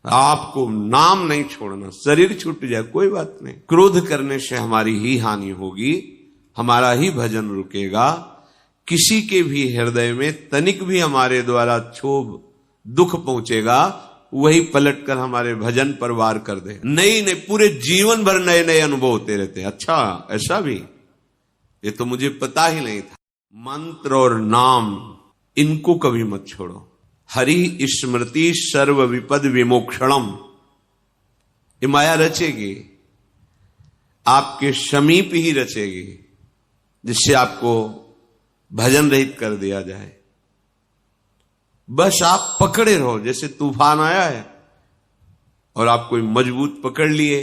आपको नाम नहीं छोड़ना, शरीर छूट जाए कोई बात नहीं, क्रोध करने से हमारी ही हानि होगी, हमारा ही भजन रुकेगा। किसी के भी हृदय में तनिक भी हमारे द्वारा क्षोभ दुख पहुंचेगा, वही पलटकर हमारे भजन पर वार कर दे। नहीं पूरे जीवन भर नए नए अनुभव होते रहते हैं। अच्छा ऐसा भी, ये तो मुझे पता ही नहीं था। मंत्र और नाम इनको कभी मत छोड़ो। हरि स्मृति सर्व विपद विमोक्षणम, ये माया रचेगी, आपके समीप ही रचेगी, जिससे आपको भजन रहित कर दिया जाए। बस आप पकड़े रहो। जैसे तूफान आया है और आप कोई मजबूत पकड़ लिए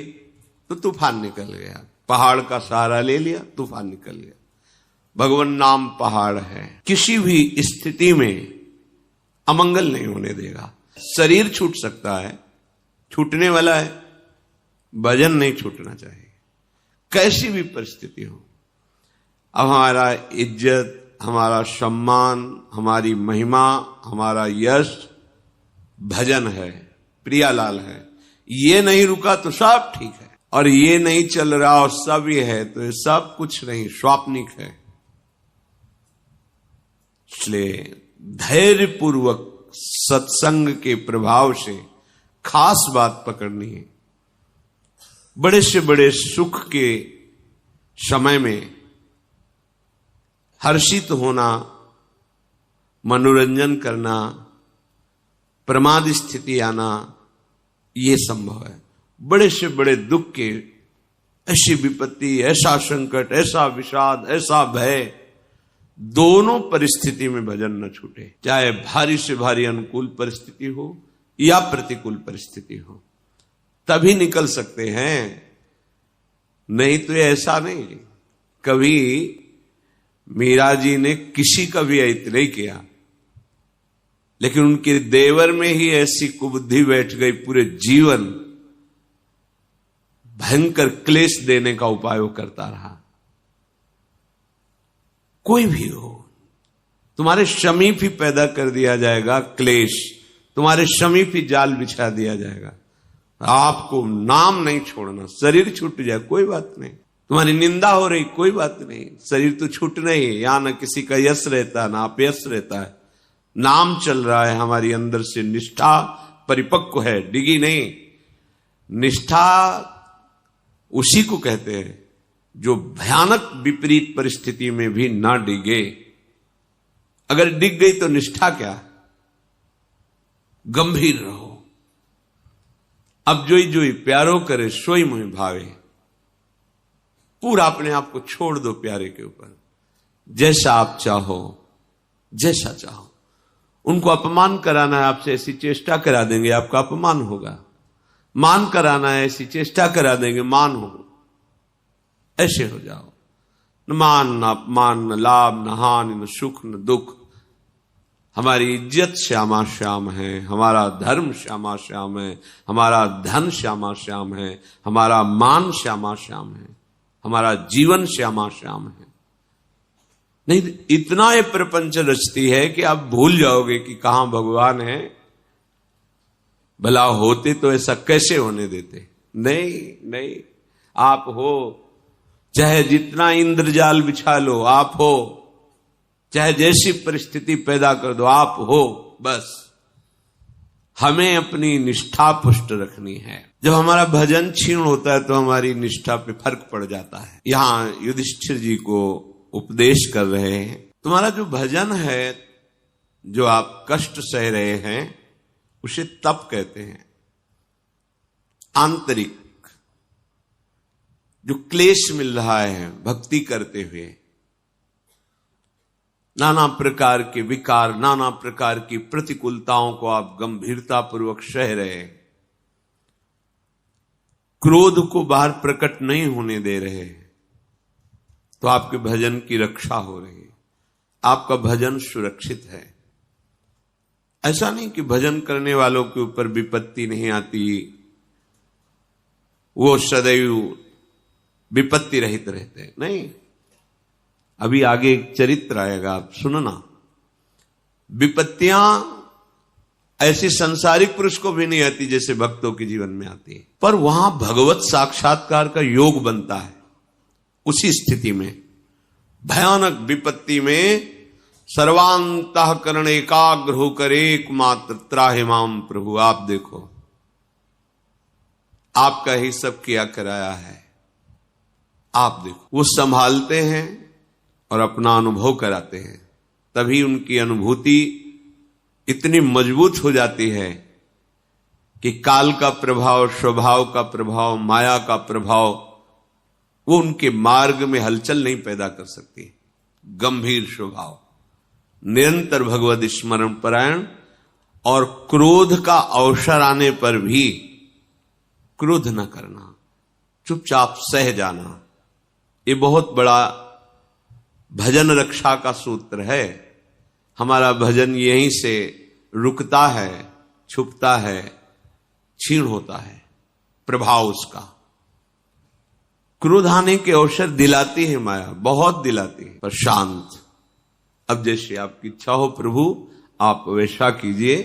तो तूफान निकल गया, पहाड़ का सहारा ले लिया, तूफान निकल गया। भगवान नाम पहाड़ है, किसी भी स्थिति में अमंगल नहीं होने देगा। शरीर छूट सकता है, छूटने वाला है, भजन नहीं छूटना चाहिए, कैसी भी परिस्थिति हो। अब हमारा इज्जत, हमारा सम्मान, हमारी महिमा, हमारा यश भजन है, प्रियालाल है। ये नहीं रुका तो सब ठीक है, और ये नहीं चल रहा और सब ये है तो ये सब कुछ नहीं, स्वाप्निक है। इसलिए धैर्य पूर्वक सत्संग के प्रभाव से खास बात पकड़नी है। बड़े से बड़े सुख के समय में हर्षित होना, मनोरंजन करना, प्रमाद स्थिति आना, ये संभव है। बड़े से बड़े दुख के, ऐसी विपत्ति, ऐसा संकट, ऐसा विषाद, ऐसा भय, दोनों परिस्थिति में भजन न छूटे। चाहे भारी से भारी अनुकूल परिस्थिति हो या प्रतिकूल परिस्थिति हो, तभी निकल सकते हैं। नहीं तो ऐसा नहीं। कभी मीरा जी ने किसी का भी अहित नहीं किया, लेकिन उनके देवर में ही ऐसी कुबुद्धि बैठ गई, पूरे जीवन भयंकर क्लेश देने का उपाय वो करता रहा। कोई भी हो, तुम्हारे समीप ही पैदा कर दिया जाएगा क्लेश, तुम्हारे समीप ही जाल बिछा दिया जाएगा। आपको नाम नहीं छोड़ना, शरीर छूट जाए कोई बात नहीं, तुम्हारी निंदा हो रही कोई बात नहीं, शरीर तो छूटना ही है। यहां न किसी का यश रहता है, ना अपयश रहता है, नाम चल रहा है। हमारी अंदर से निष्ठा परिपक्व है, डिगी नहीं। निष्ठा उसी को कहते हैं जो भयानक विपरीत परिस्थिति में भी ना डिगे। अगर डिग गई तो निष्ठा क्या? गंभीर रहो। अब जोई प्यारो करे सोई मुहि भावे, पूरा अपने आप को छोड़ दो प्यारे के ऊपर। जैसा आप चाहो, जैसा चाहो। उनको अपमान कराना है आपसे, ऐसी चेष्टा करा देंगे, आपका अपमान होगा। मान कराना है, ऐसी चेष्टा करा देंगे, मान हो। ऐसे हो जाओ। न मान न अपमान, न लाभ न हानि, न सुख न दुख। हमारी इज्जत श्यामा श्याम है, हमारा धर्म श्यामा श्याम है, हमारा धन श्यामा श्याम है, हमारा मान श्यामा श्याम है, हमारा जीवन श्यामा श्याम है। नहीं इतना ये प्रपंच रचती है कि आप भूल जाओगे कि कहां भगवान है। भला होते तो ऐसा कैसे होने देते? नहीं, आप हो, चाहे जितना इंद्रजाल बिछा लो, आप हो, चाहे जैसी परिस्थिति पैदा कर दो, आप हो। बस हमें अपनी निष्ठा पुष्ट रखनी है। जब हमारा भजन क्षीण होता है तो हमारी निष्ठा पे फर्क पड़ जाता है। यहां युधिष्ठिर जी को उपदेश कर रहे हैं, तुम्हारा जो भजन है, जो आप कष्ट सह रहे हैं, उसे तप कहते हैं। आंतरिक जो क्लेश मिल रहा है भक्ति करते हुए, नाना प्रकार के विकार, नाना प्रकार की प्रतिकूलताओं को आप गंभीरता पूर्वक सह रहे हैं, क्रोध को बाहर प्रकट नहीं होने दे रहे, तो आपके भजन की रक्षा हो रही है, आपका भजन सुरक्षित है। ऐसा नहीं कि भजन करने वालों के ऊपर विपत्ति नहीं आती, वो सदैव विपत्ति रहित रहते हैं। नहीं, अभी आगे एक चरित्र आएगा, आप सुनना। विपत्तियां ऐसी संसारिक पुरुष को भी नहीं आती जैसे भक्तों के जीवन में आती है। पर वहां भगवत साक्षात्कार का योग बनता है। उसी स्थिति में, भयानक विपत्ति में सर्वांतःकरण एकाग्र होकर एकमात्र त्राहि माम प्रभु, आप देखो, आपका ही सब किया कराया है, आप देखो। वो संभालते हैं और अपना अनुभव कराते हैं, तभी उनकी अनुभूति इतनी मजबूत हो जाती है कि काल का प्रभाव, स्वभाव का प्रभाव, माया का प्रभाव वो उनके मार्ग में हलचल नहीं पैदा कर सकती। गंभीर स्वभाव, निरंतर भगवद स्मरण परायण, और क्रोध का अवसर आने पर भी क्रोध न करना, चुपचाप सह जाना। ये बहुत बड़ा भजन रक्षा का सूत्र है। हमारा भजन यहीं से रुकता है, छुपता है, क्षीण होता है प्रभाव उसका। क्रोध आने के अवसर दिलाती है माया, बहुत दिलाती है, पर शांत। अब जैसे आपकी इच्छा हो प्रभु, आप वैसा कीजिए।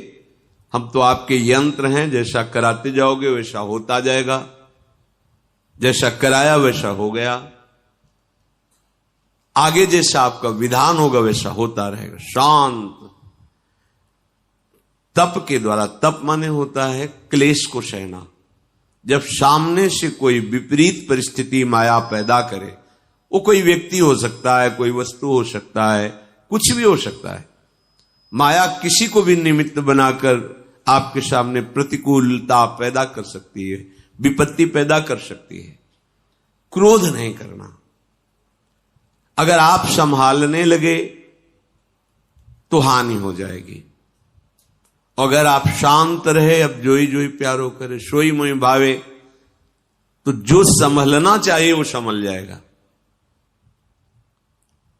हम तो आपके यंत्र हैं, जैसा कराते जाओगे वैसा होता जाएगा, जैसा कराया वैसा हो गया, आगे जैसा आपका विधान होगा वैसा होता रहेगा। शांत। तप के द्वारा, तप माने होता है क्लेश को सहना। जब सामने से कोई विपरीत परिस्थिति माया पैदा करे, वो कोई व्यक्ति हो सकता है, कोई वस्तु हो सकता है, कुछ भी हो सकता है, माया किसी को भी निमित्त बनाकर आपके सामने प्रतिकूलता पैदा कर सकती है, विपत्ति पैदा कर सकती है। क्रोध नहीं करना। अगर आप संभालने लगे तो हानि हो जाएगी। अगर आप शांत रहे, अब जोई जोई प्यारो करे सोई मोई भावे, तो जो संभलना चाहिए वो संभल जाएगा।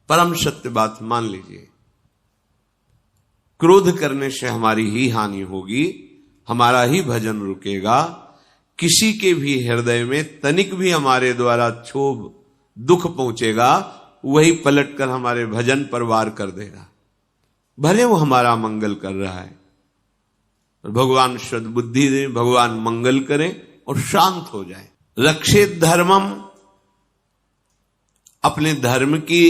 परम सत्य बात मान लीजिए, क्रोध करने से हमारी ही हानि होगी, हमारा ही भजन रुकेगा। किसी के भी हृदय में तनिक भी हमारे द्वारा क्षोभ दुख पहुंचेगा, वही पलटकर हमारे भजन पर वार कर देगा, भले वो हमारा मंगल कर रहा है। भगवान सद्बुद्धि दे, भगवान मंगल करें और शांत हो जाए। रक्षित धर्मम, अपने धर्म की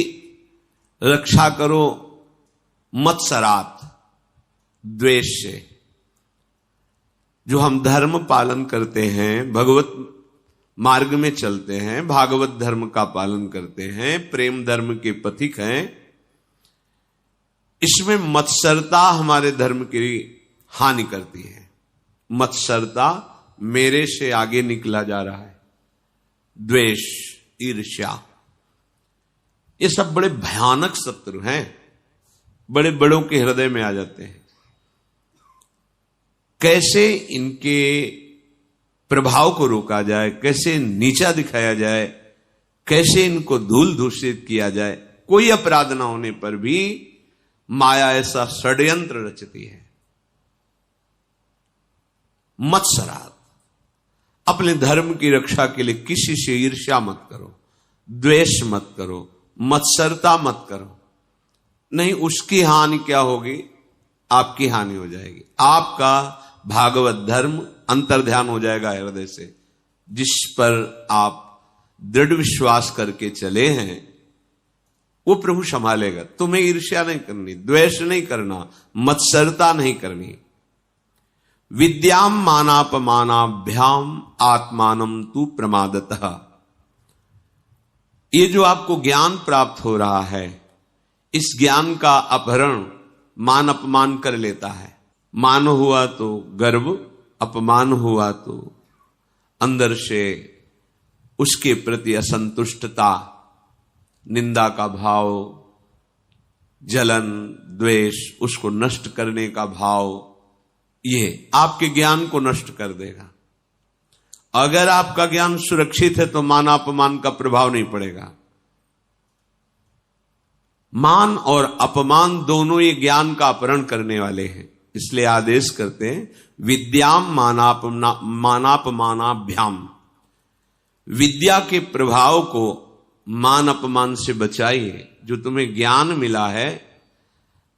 रक्षा करो, मत्सरात, द्वेष से। जो हम धर्म पालन करते हैं, भगवत मार्ग में चलते हैं, भागवत धर्म का पालन करते हैं, प्रेम धर्म के पथिक हैं, इसमें मत्सरता हमारे धर्म की हानि करती है। मत्सरता, मेरे से आगे निकला जा रहा है, द्वेष, ईर्ष्या, ये सब बड़े भयानक शत्रु हैं, बड़े बड़ों के हृदय में आ जाते हैं। कैसे इनके प्रभाव को रोका जाए, कैसे नीचा दिखाया जाए, कैसे इनको धूल दूषित किया जाए, कोई अपराध ना होने पर भी माया ऐसा षड्यंत्र रचती है। मत्सरात, अपने धर्म की रक्षा के लिए किसी से ईर्ष्या मत करो, द्वेष मत करो, मत्सरता मत करो। नहीं, उसकी हानि क्या होगी, आपकी हानि हो जाएगी। आपका भागवत धर्म अंतर्ध्यान हो जाएगा हृदय से, जिस पर आप दृढ़ विश्वास करके चले हैं वो प्रभु संभालेगा। तुम्हें ईर्ष्या नहीं करनी, द्वेष नहीं करना, मत्सरता नहीं करनी। विद्याम मानापमानाभ्याम आत्मानम तु प्रमादतः। ये जो आपको ज्ञान प्राप्त हो रहा है, इस ज्ञान का अपहरण मान अपमान कर लेता है। मान हुआ तो गर्व, अपमान हुआ तो अंदर से उसके प्रति असंतुष्टता, निंदा का भाव, जलन, द्वेष, उसको नष्ट करने का भाव, ये आपके ज्ञान को नष्ट कर देगा। अगर आपका ज्ञान सुरक्षित है तो मान अपमान का प्रभाव नहीं पड़ेगा। मान और अपमान दोनों ये ज्ञान का अपहरण करने वाले हैं, इसलिए आदेश करते हैं विद्याम मानापमानाभ्याम। विद्या के प्रभाव को मान अपमान से बचाइए। जो तुम्हें ज्ञान मिला है,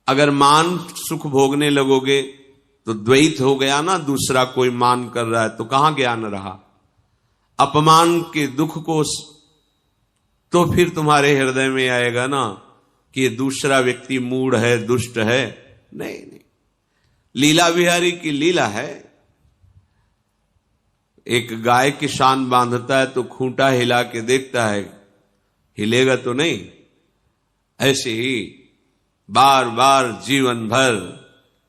अगर मान सुख भोगने लगोगे तो द्वैत हो गया ना, दूसरा कोई मान कर रहा है तो कहां ज्ञान रहा। अपमान के दुख को तो फिर तुम्हारे हृदय में आएगा ना कि ये दूसरा व्यक्ति मूढ़ है, दुष्ट है। नहीं नहीं, लीला बिहारी की लीला है। एक गाय की शान बांधता है तो खूंटा हिला के देखता है, हिलेगा तो नहीं। ऐसे ही बार बार जीवन भर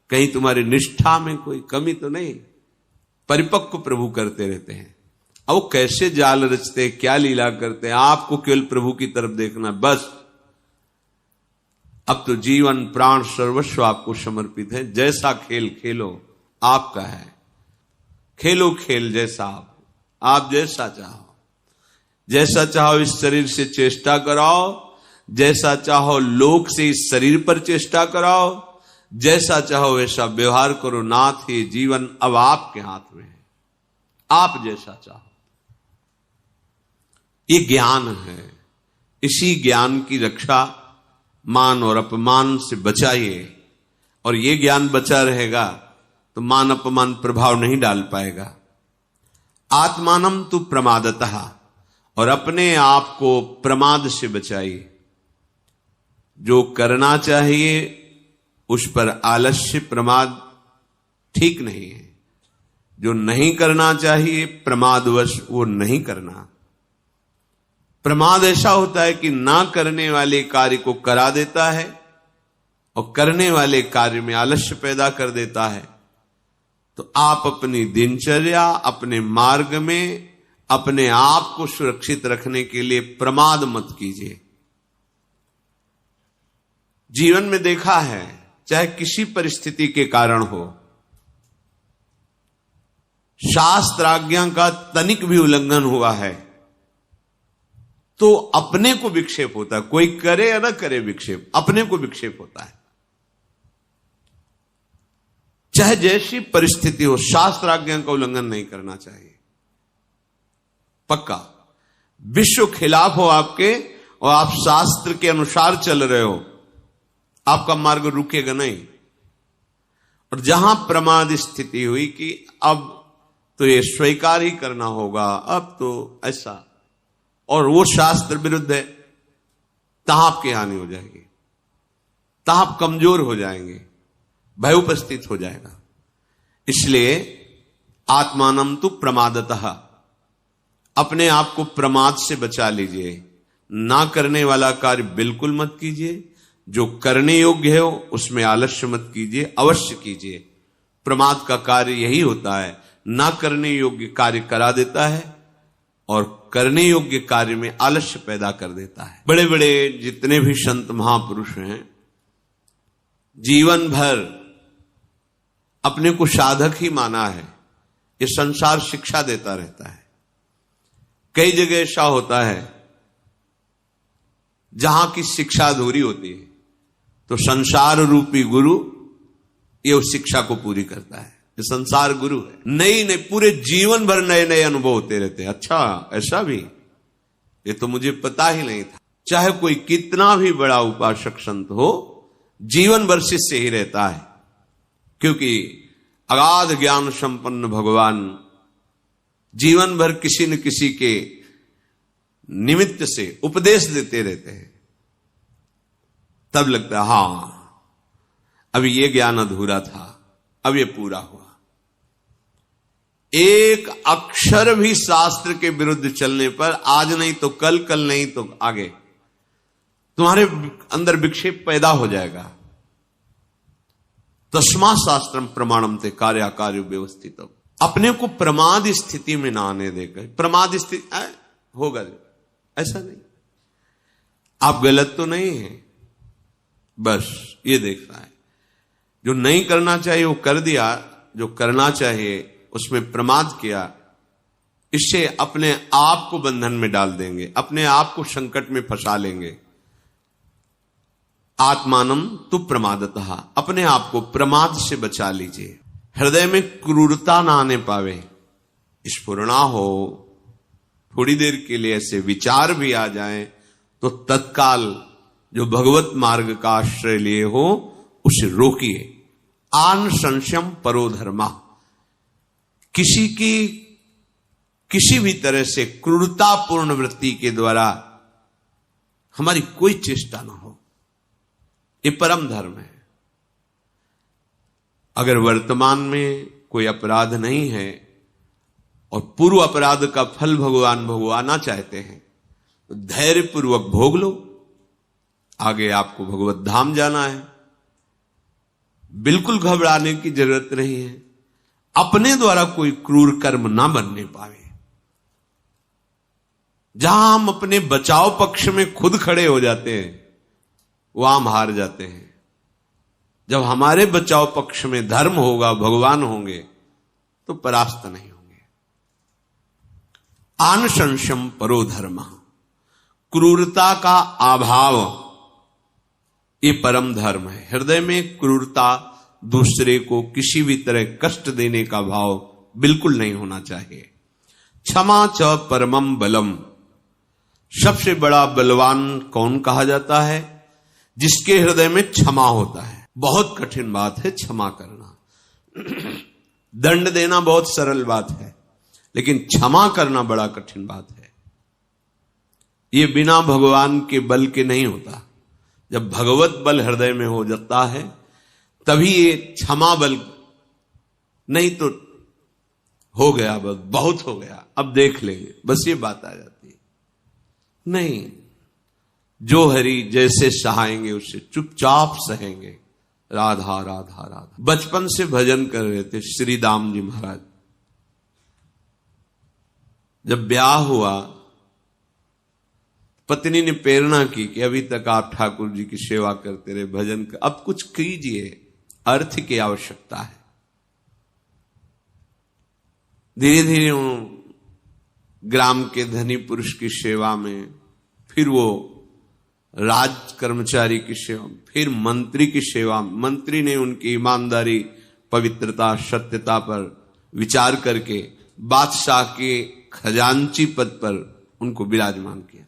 कहीं तुम्हारी निष्ठा में कोई कमी तो नहीं, परिपक्व प्रभु करते रहते हैं। अब वो कैसे जाल रचते, क्या लीला करते हैं, आपको केवल प्रभु की तरफ देखना बस। अब तो जीवन प्राण सर्वस्व आपको समर्पित है। जैसा खेल खेलो आपका है, खेलो खेल जैसा आप जैसा चाहो। जैसा चाहो इस शरीर से चेष्टा कराओ, जैसा चाहो लोक से इस शरीर पर चेष्टा कराओ, जैसा चाहो वैसा व्यवहार करो। नाथ ये जीवन अब आपके हाथ में है, आप जैसा चाहो। ये ज्ञान है, इसी ज्ञान की रक्षा मान और अपमान से बचाइए। और ये ज्ञान बचा रहेगा तो मान अपमान प्रभाव नहीं डाल पाएगा। आत्मानम तु प्रमादतः, और अपने आप को प्रमाद से बचाइए। जो करना चाहिए उस पर आलस्य प्रमाद ठीक नहीं है। जो नहीं करना चाहिए प्रमादवश वो नहीं करना। प्रमाद ऐसा होता है कि ना करने वाले कार्य को करा देता है और करने वाले कार्य में आलस्य पैदा कर देता है। तो आप अपनी दिनचर्या, अपने मार्ग में अपने आप को सुरक्षित रखने के लिए प्रमाद मत कीजिए। जीवन में देखा है, चाहे किसी परिस्थिति के कारण हो, शास्त्राज्ञा का तनिक भी उल्लंघन हुआ है तो अपने को विक्षेप होता है। कोई करे या ना करे विक्षेप, अपने को विक्षेप होता है। चाहे जैसी परिस्थिति हो, शास्त्राज्ञा का उल्लंघन नहीं करना चाहिए। पक्का विश्व खिलाफ हो आपके और आप शास्त्र के अनुसार चल रहे हो, आपका मार्ग रुकेगा नहीं। और जहां प्रमाद स्थिति हुई कि अब तो ये स्वीकार ही करना होगा, अब तो ऐसा, और वो शास्त्र विरुद्ध है, तहां आपकी हानि हो जाएगी, तहां आप कमजोर हो जाएंगे, भय उपस्थित हो जाएगा। इसलिए आत्मानम तु प्रमादतः, अपने आप को प्रमाद से बचा लीजिए। ना करने वाला कार्य बिल्कुल मत कीजिए, जो करने योग्य है उसमें आलस्य मत कीजिए, अवश्य कीजिए। प्रमाद का कार्य यही होता है, ना करने योग्य कार्य करा देता है और करने योग्य कार्य में आलस्य पैदा कर देता है। बड़े बड़े जितने भी संत महापुरुष हैं, जीवन भर अपने को साधक ही माना है। ये संसार शिक्षा देता रहता है। कई जगह ऐसा होता है जहां की शिक्षा अधूरी होती है तो संसार रूपी गुरु ये उस शिक्षा को पूरी करता है। ये संसार गुरु है। नई नई पूरे जीवन भर नए नए अनुभव होते रहते हैं। अच्छा ऐसा भी, ये तो मुझे पता ही नहीं था। चाहे कोई कितना भी बड़ा उपासक संत हो, जीवन भर शिष्य ही रहता है, क्योंकि अगाध ज्ञान संपन्न भगवान जीवन भर किसी न किसी के निमित्त से उपदेश देते रहते हैं। तब लगता है हां अभी ये ज्ञान अधूरा था, अब ये पूरा हुआ। एक अक्षर भी शास्त्र के विरुद्ध चलने पर आज नहीं तो कल, कल नहीं तो आगे तुम्हारे अंदर विक्षेप पैदा हो जाएगा। तस्मा शास्त्रम प्रमाणम ते कार्याकार्य व्यवस्थित। अपने को प्रमाद स्थिति में ना आने देकर, प्रमाद स्थिति होगा ऐसा नहीं, आप गलत तो नहीं है, बस ये देखना है। जो नहीं करना चाहिए वो कर दिया, जो करना चाहिए उसमें प्रमाद किया, इससे अपने आप को बंधन में डाल देंगे, अपने आप को संकट में फंसा लेंगे। आत्मानम तु प्रमादतः, अपने आप को प्रमाद से बचा लीजिए। हृदय में क्रूरता ना आने पावे, स्फुरणा हो, थोड़ी देर के लिए ऐसे विचार भी आ जाएं तो तत्काल जो भगवत मार्ग का आश्रय लिए हो उसे रोकिए, आन संशयम परो धर्मा, किसी भी तरह से क्रूरतापूर्ण वृत्ति के द्वारा हमारी कोई चेष्टा ना हो, ये परम धर्म है। अगर वर्तमान में कोई अपराध नहीं है और पूर्व अपराध का फल भगवान भोगवाना चाहते हैं तो धैर्य पूर्वक भोग लो, आगे आपको भगवत धाम जाना है, बिल्कुल घबराने की जरूरत नहीं है। अपने द्वारा कोई क्रूर कर्म ना बनने पावे। जहां हम अपने बचाव पक्ष में खुद खड़े हो जाते हैं वहां हम हार जाते हैं। जब हमारे बचाव पक्ष में धर्म होगा, भगवान होंगे, तो परास्त नहीं होंगे। आन संशयम परो धर्म, क्रूरता का अभाव ये परम धर्म है। हृदय में क्रूरता, दूसरे को किसी भी तरह कष्ट देने का भाव बिल्कुल नहीं होना चाहिए। क्षमा च परमम बलम, सबसे बड़ा बलवान कौन कहा जाता है? जिसके हृदय में क्षमा होता है। बहुत कठिन बात है क्षमा करना। दंड देना बहुत सरल बात है, लेकिन क्षमा करना बड़ा कठिन बात है। ये बिना भगवान के बल के नहीं होता। जब भगवत बल हृदय में हो जाता है तभी ये क्षमा बल, नहीं तो हो गया, बस बहुत हो गया, अब देख लेंगे, बस ये बात आ जाती है। नहीं, जो हरि जैसे सहाएंगे उससे चुपचाप सहेंगे। राधा राधा राधा। बचपन से भजन कर रहे थे श्री दाम जी महाराज। जब ब्याह हुआ, पत्नी ने प्रेरणा की कि अभी तक आप ठाकुर जी की सेवा करते रहे, भजन कर, अब कुछ कीजिए, अर्थ की आवश्यकता है। धीरे धीरे वो ग्राम के धनी पुरुष की सेवा में, फिर वो राज कर्मचारी की सेवा, फिर मंत्री की सेवा। मंत्री ने उनकी ईमानदारी, पवित्रता, सत्यता पर विचार करके बादशाह के खजांची पद पर उनको विराजमान किया।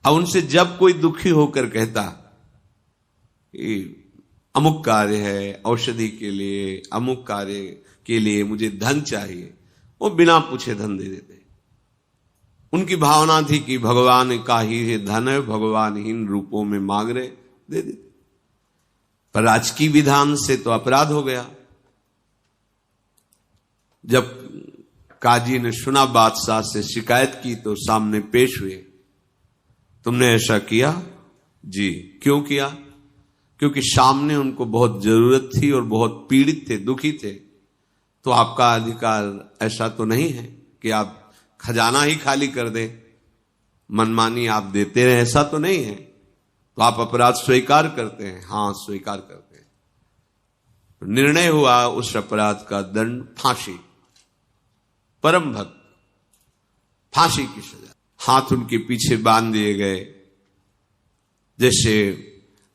अब उनसे जब कोई दुखी होकर कहता कि अमुक कार्य है, औषधि के लिए, अमुक कार्य के लिए मुझे धन चाहिए, वो बिना पूछे धन दे देते। उनकी भावना थी कि भगवान का ही धन है, भगवानहीन रूपों में मांग रहे, दे देते। पर राजकीय विधान से तो अपराध हो गया। जब काजी ने सुना, बादशाह से शिकायत की, तो सामने पेश हुए। तुमने ऐसा किया? जी। क्यों किया? क्योंकि सामने उनको बहुत जरूरत थी और बहुत पीड़ित थे, दुखी थे। तो आपका अधिकार ऐसा तो नहीं है कि आप खजाना ही खाली कर दे, मनमानी आप देते रहे, ऐसा तो नहीं है। तो आप अपराध स्वीकार करते हैं? हाँ, स्वीकार करते हैं। तो निर्णय हुआ उस अपराध का दंड फांसी। परम भक्त, फांसी की सजा। हाथ उनके पीछे बांध दिए गए, जैसे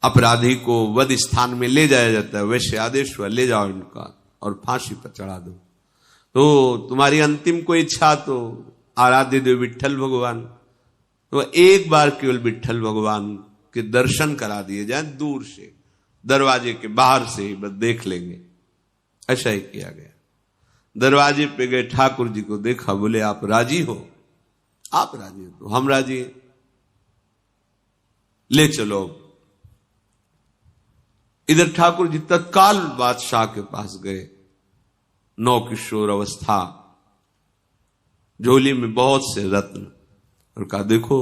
अपराधी को वध स्थान में ले जाया जाता है, वैसे आदेश हुआ, ले जाओ इनका और फांसी पर चढ़ा दो। तो तुम्हारी अंतिम कोई इच्छा तो आराध्य देव विट्ठल भगवान, तो एक बार केवल विट्ठल भगवान के दर्शन करा दिए जाए, दूर से, दरवाजे के बाहर से ही बस देख लेंगे। ऐसा ही किया गया। दरवाजे पे गए, ठाकुर जी को देखा, बोले आप राजी हो? आप राजी हो? तो हम राजी हैं, ले चलो। इधर ठाकुर जी तत्काल बादशाह के पास गए, नौ किशोर अवस्था, झोली में बहुत से रत्न, और कहा देखो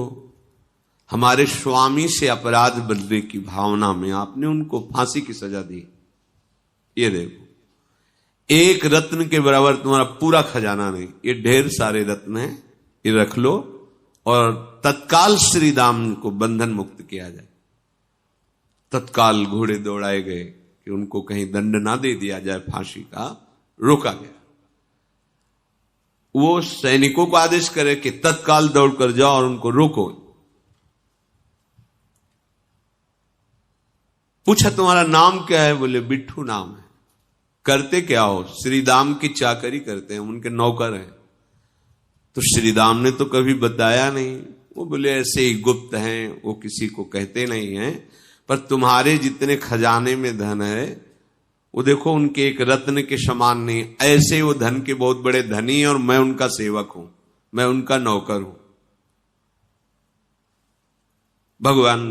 हमारे स्वामी से अपराध बदलने की भावना में आपने उनको फांसी की सजा दी। ये देखो, एक रत्न के बराबर तुम्हारा पूरा खजाना नहीं, ये ढेर सारे रत्न हैं, ये रख लो और तत्काल श्री दाम को बंधन मुक्त किया जाए। तत्काल घोड़े दौड़ाए गए कि उनको कहीं दंड ना दे दिया जाए, फांसी का रोका गया। वो सैनिकों को आदेश करे कि तत्काल दौड़ कर जाओ और उनको रोको। पूछा तुम्हारा नाम क्या है? बोले बिट्ठू नाम है। करते क्या हो? श्री दाम की चाकरी करते हैं, उनके नौकर हैं। तो श्री दाम ने तो कभी बताया नहीं। वो बोले ऐसे ही गुप्त हैं, वो किसी को कहते नहीं हैं, पर तुम्हारे जितने खजाने में धन है वो देखो उनके एक रत्न के समान नहीं, ऐसे वो धन के बहुत बड़े धनी हैं और मैं उनका सेवक हूं, मैं उनका नौकर हूं। भगवान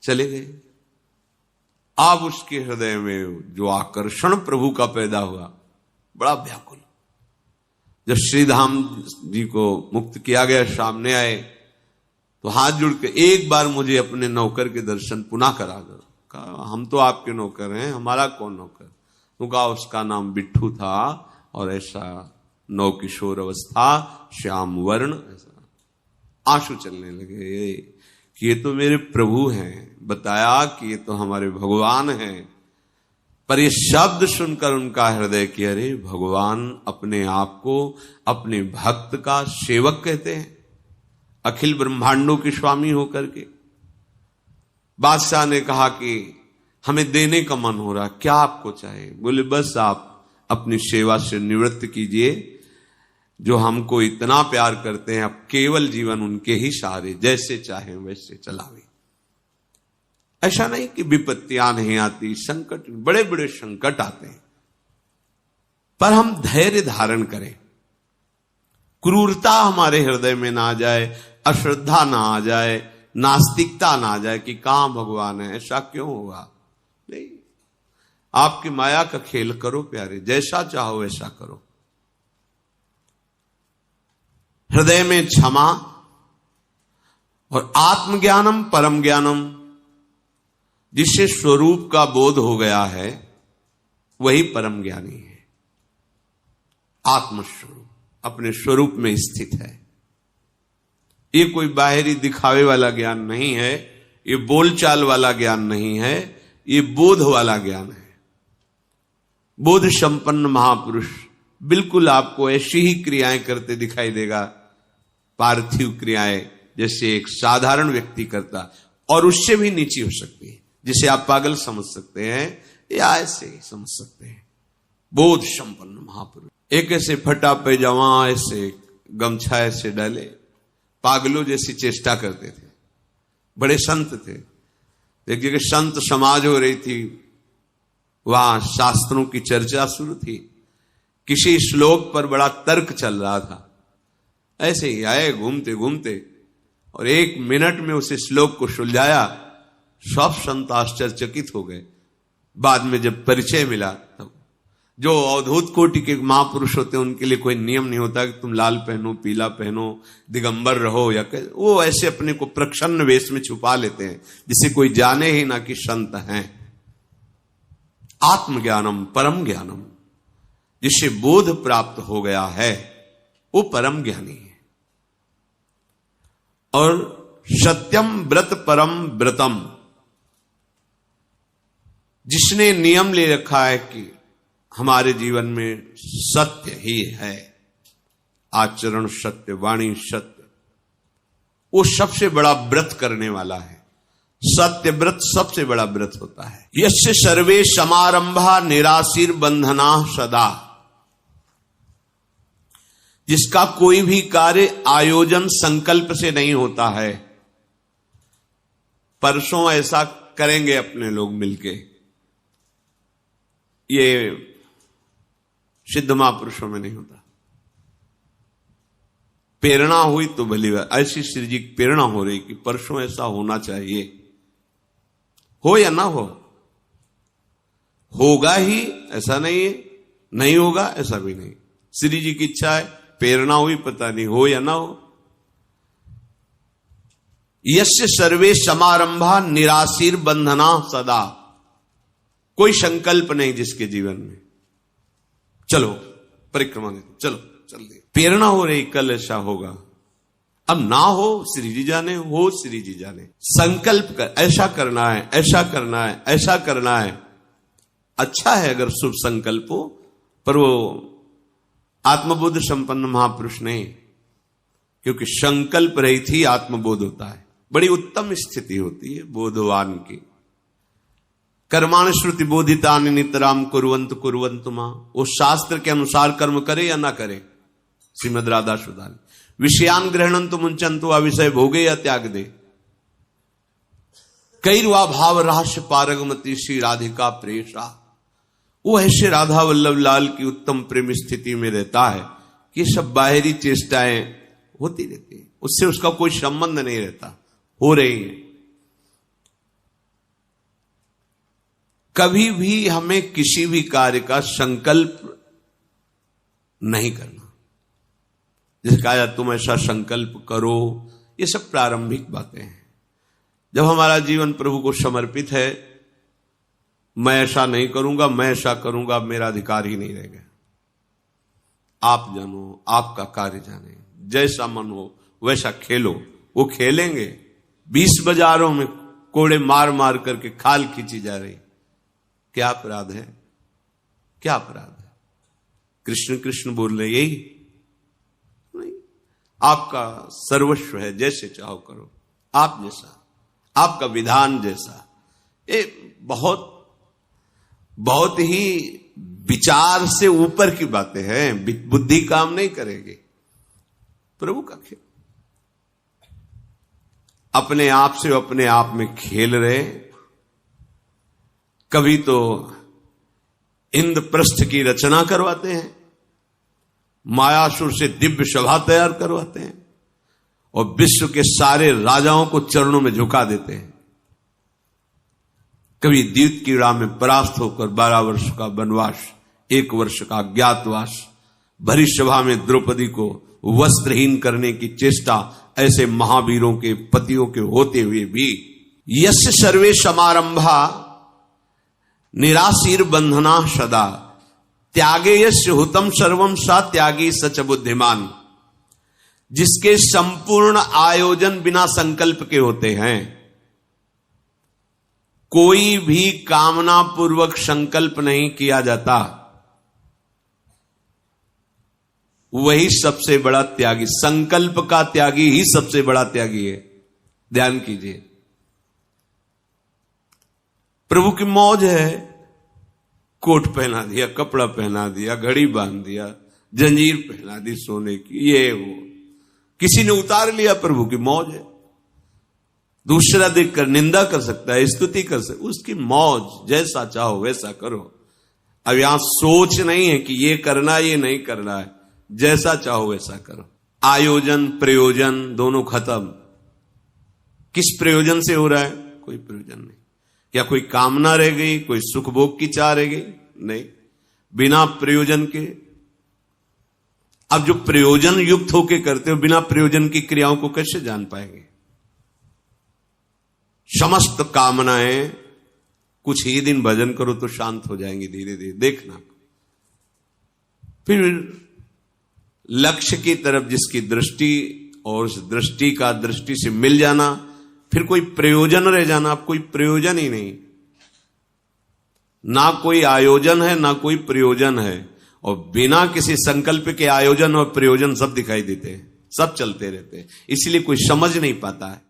चले गए। अब उसके हृदय में जो आकर्षण प्रभु का पैदा हुआ, बड़ा व्याकुल। जब श्रीधाम जी को मुक्त किया गया, सामने आए तो हाथ जोड़ के, एक बार मुझे अपने नौकर के दर्शन पुनः करा दो। कहा हम तो आपके नौकर हैं, हमारा कौन नौकर? तो कहा उसका नाम बिट्ठू था और ऐसा नौ किशोर अवस्था, श्याम वर्ण, ऐसा। आंसू चलने लगे कि ये तो मेरे प्रभु हैं, बताया कि ये तो हमारे भगवान हैं। पर ये शब्द सुनकर उनका हृदय कि अरे भगवान अपने आप को अपने भक्त का सेवक कहते हैं, अखिल ब्रह्मांडों के स्वामी होकर के। बादशाह ने कहा कि हमें देने का मन हो रहा, क्या आपको चाहिए? बोले बस आप अपनी सेवा से निवृत्त कीजिए, जो हमको इतना प्यार करते हैं, अब केवल जीवन उनके ही सहारे, जैसे चाहे वैसे चलावे। ऐसा नहीं कि विपत्तियां नहीं आती, संकट, बड़े बड़े संकट आते हैं, पर हम धैर्य धारण करें, क्रूरता हमारे हृदय में ना आ जाए, अश्रद्धा ना आ जाए, नास्तिकता ना आ जाए कि कहां भगवान है, ऐसा क्यों होगा। नहीं, आपकी माया का खेल करो प्यारे, जैसा चाहो वैसा करो। हृदय में क्षमा और आत्मज्ञानम परम ज्ञानम, जिससे स्वरूप का बोध हो गया है वही परम ज्ञानी है। आत्मस्वरूप अपने स्वरूप में स्थित है। ये कोई बाहरी दिखावे वाला ज्ञान नहीं है, ये बोलचाल वाला ज्ञान नहीं है, ये बोध वाला ज्ञान है। बोध संपन्न महापुरुष बिल्कुल आपको ऐसी ही क्रियाएं करते दिखाई देगा, पार्थिव क्रियाएं, जैसे एक साधारण व्यक्ति करता, और उससे भी नीची हो सकती है, जिसे आप पागल समझ सकते हैं या ऐसे ही समझ सकते हैं। बोध संपन्न महापुरुष एक ऐसे फटा पैजामा, ऐसे गमछा ऐसे डाले, पागलों जैसी चेष्टा करते थे। बड़े संत थे। एक जगह संत समाज हो रही थी, वहां शास्त्रों की चर्चा शुरू थी, किसी श्लोक पर बड़ा तर्क चल रहा था। ऐसे ही आए घूमते घूमते और 1 मिनट में उस श्लोक को सुलझाया। सब संत आश्चर्यचकित हो गए। बाद में जब परिचय मिला, तब जो अवधूत कोटि के महापुरुष होते हैं उनके लिए कोई नियम नहीं होता कि तुम लाल पहनो, पीला पहनो, दिगंबर रहो, या वो ऐसे अपने को प्रच्छन्न वेश में छुपा लेते हैं, जिसे कोई जाने ही ना कि संत हैं। आत्मज्ञानम परम ज्ञानम, जिससे बोध प्राप्त हो गया है वो परम ज्ञानी है। और सत्यम व्रत परम व्रतम, जिसने नियम ले रखा है कि हमारे जीवन में सत्य ही है, आचरण सत्य, वाणी सत्य, वो सबसे बड़ा व्रत करने वाला है। सत्य व्रत सबसे बड़ा व्रत होता है। यस्य सर्वे समारंभा निराशीर बंधना सदा, जिसका कोई भी कार्य आयोजन संकल्प से नहीं होता है। परसों ऐसा करेंगे अपने लोग मिलके, ये सिद्ध महापुरुषों में नहीं होता। प्रेरणा हुई तो भली बात, ऐसी श्री जी की प्रेरणा हो रही कि परसों ऐसा होना चाहिए, हो या ना हो, होगा ही, ऐसा नहीं है, नहीं होगा ऐसा भी नहीं। श्री जी की इच्छा है, प्रेरणा हुई, पता नहीं हो या ना हो। यस्य सर्वे समारंभा निराशीर बंधना सदा, कोई संकल्प नहीं जिसके जीवन में, चलो परिक्रमा दे, चलो चल दे, प्रेरणा हो रही कल ऐसा होगा, अब ना हो श्री जी जाने, हो श्री जी जाने। संकल्प कर, ऐसा करना है, ऐसा करना है, ऐसा करना है। अच्छा है अगर शुभ संकल्प हो, पर वो आत्मबोध संपन्न महापुरुष नहीं, क्योंकि संकल्प रहित ही आत्मबोध होता है। बड़ी उत्तम स्थिति होती है बोधवान की। कर्माण श्रुति बोधितानि नितराम कुर्वन्तु कुर्वन्तु मां, वो शास्त्र के अनुसार कर्म करे या ना करे। श्रीमद् राधा सुधान विषयान ग्रहणन्तु मुंचन्तु अविषय भोगे या त्याग दे। कैर्वा भाव रहस्य पारगमति श्री राधिका प्रेषा, वो ऐसे राधा वल्लभ लाल की उत्तम प्रेम स्थिति में रहता है कि ये सब बाहरी चेष्टाएं होती रहती है, उससे उसका कोई संबंध नहीं रहता, हो रही है। कभी भी हमें किसी भी कार्य का संकल्प नहीं करना। जैसे कहा जाता तुम ऐसा संकल्प करो, ये सब प्रारंभिक बातें हैं। जब हमारा जीवन प्रभु को समर्पित है, मैं ऐसा नहीं करूंगा, मैं ऐसा करूंगा, मेरा अधिकार ही नहीं रहेगा। आप जानो, आपका कार्य जाने, जैसा मन हो वैसा खेलो। वो खेलेंगे, 20 बाजारों में कोड़े मार मार करके खाल खींची जा रही, क्या अपराध है? क्या अपराध है? कृष्ण कृष्ण बोल रहे यही नहीं। आपका सर्वस्व है, जैसे चाहो करो, आप जैसा, आपका विधान जैसा। ये बहुत बहुत ही विचार से ऊपर की बातें हैं, बुद्धि काम नहीं करेगी। प्रभु का खेल, अपने आप से अपने आप में खेल रहे। कभी तो इंद्रप्रस्थ की रचना करवाते हैं, मायासुर से दिव्य सभा तैयार करवाते हैं और विश्व के सारे राजाओं को चरणों में झुका देते हैं। कभी द्यूत की राह में परास्त होकर 12 वर्ष का वनवास, 1 वर्ष का अज्ञातवास, भरी सभा में द्रौपदी को वस्त्रहीन करने की चेष्टा, ऐसे महावीरों के पतियों के होते हुए भी यस्य सर्वे समारंभा निराशीर बंधना सदा त्यागे यस्य हुतम सर्वम सा त्यागी सच बुद्धिमान। जिसके संपूर्ण आयोजन बिना संकल्प के होते हैं, कोई भी कामना पूर्वक संकल्प नहीं किया जाता, वही सबसे बड़ा त्यागी। संकल्प का त्यागी ही सबसे बड़ा त्यागी है। ध्यान कीजिए, प्रभु की मौज है, कोट पहना दिया, कपड़ा पहना दिया, घड़ी बांध दिया, जंजीर पहना दी सोने की, ये वो किसी ने उतार लिया, प्रभु की मौज है। दूसरा देखकर निंदा कर सकता है, स्तुति कर सकता है, उसकी मौज, जैसा चाहो वैसा करो। अब यहां सोच नहीं है कि ये करना ये नहीं करना है, जैसा चाहो वैसा करो। आयोजन प्रयोजन दोनों खत्म। किस प्रयोजन से हो रहा है? कोई प्रयोजन नहीं। क्या कोई कामना रह गई, कोई सुख भोग की चाह रह गई? नहीं, बिना प्रयोजन के। अब जो प्रयोजन युक्त होके करते हो, बिना प्रयोजन की क्रियाओं को कैसे जान पाएंगे? समस्त कामनाएं, कुछ ही दिन भजन करो तो शांत हो जाएंगी धीरे धीरे, देखना। फिर लक्ष्य की तरफ जिसकी दृष्टि और उस दृष्टि का दृष्टि से मिल जाना, फिर कोई प्रयोजन रह जाना। अब कोई प्रयोजन ही नहीं, ना कोई आयोजन है ना कोई प्रयोजन है, और बिना किसी संकल्प के आयोजन और प्रयोजन सब दिखाई देते हैं, सब चलते रहते हैं, इसलिए कोई समझ नहीं पाता है।